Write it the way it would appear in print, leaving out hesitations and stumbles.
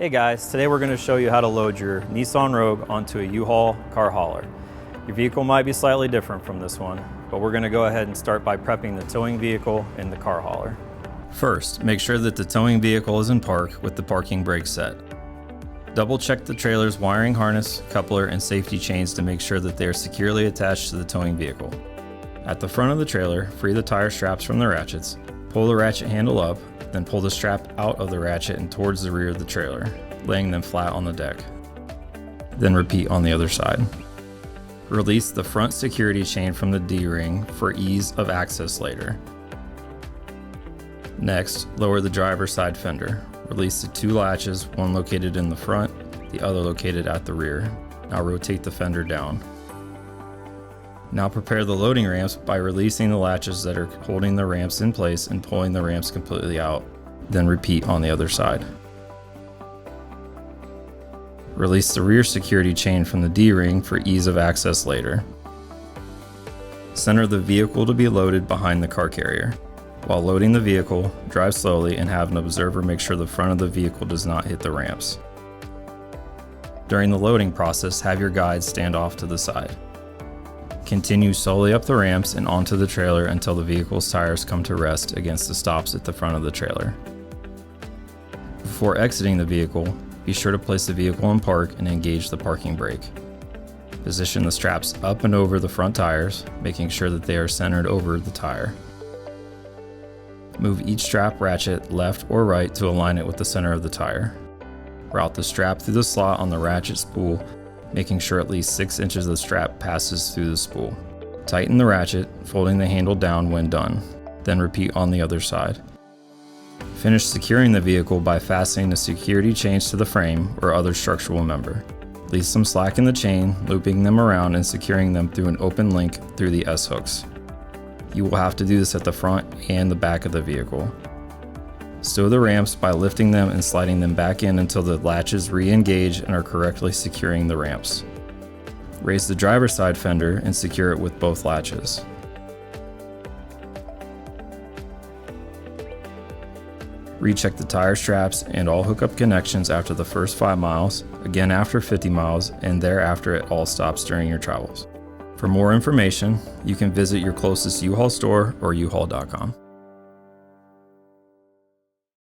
Hey guys, today we're going to show you how to load your Nissan Rogue onto a U-Haul car hauler. Your vehicle might be slightly different from this one, but we're going to go ahead and start by prepping the towing vehicle and the car hauler. First, make sure that the towing vehicle is in park with the parking brake set. Double check the trailer's wiring harness, coupler, and safety chains to make sure that they are securely attached to the towing vehicle. At the front of the trailer, free the tire straps from the ratchets, pull the ratchet handle up, then pull the strap out of the ratchet and towards the rear of the trailer, laying them flat on the deck. Then repeat on the other side. Release the front security chain from the D-ring for ease of access later. Next, lower the driver's side fender. Release the two latches, one located in the front, the other located at the rear. Now rotate the fender down. Now prepare the loading ramps by releasing the latches that are holding the ramps in place and pulling the ramps completely out. Then repeat on the other side. Release the rear security chain from the D-ring for ease of access later. Center the vehicle to be loaded behind the car carrier. While loading the vehicle, drive slowly and have an observer make sure the front of the vehicle does not hit the ramps. During the loading process, have your guide stand off to the side. Continue slowly up the ramps and onto the trailer until the vehicle's tires come to rest against the stops at the front of the trailer. Before exiting the vehicle, be sure to place the vehicle in park and engage the parking brake. Position the straps up and over the front tires, making sure that they are centered over the tire. Move each strap ratchet left or right to align it with the center of the tire. Route the strap through the slot on the ratchet spool, making sure at least 6 inches of the strap passes through the spool. Tighten the ratchet, folding the handle down when done. Then repeat on the other side. Finish securing the vehicle by fastening the security chains to the frame or other structural member. Leave some slack in the chain, looping them around and securing them through an open link through the S-hooks. You will have to do this at the front and the back of the vehicle. Stow the ramps by lifting them and sliding them back in until the latches re-engage and are correctly securing the ramps. Raise the driver's side fender and secure it with both latches. Recheck the tire straps and all hookup connections after the first 5 miles, again after 50 miles, and thereafter at all stops during your travels. For more information, you can visit your closest U-Haul store or uhaul.com.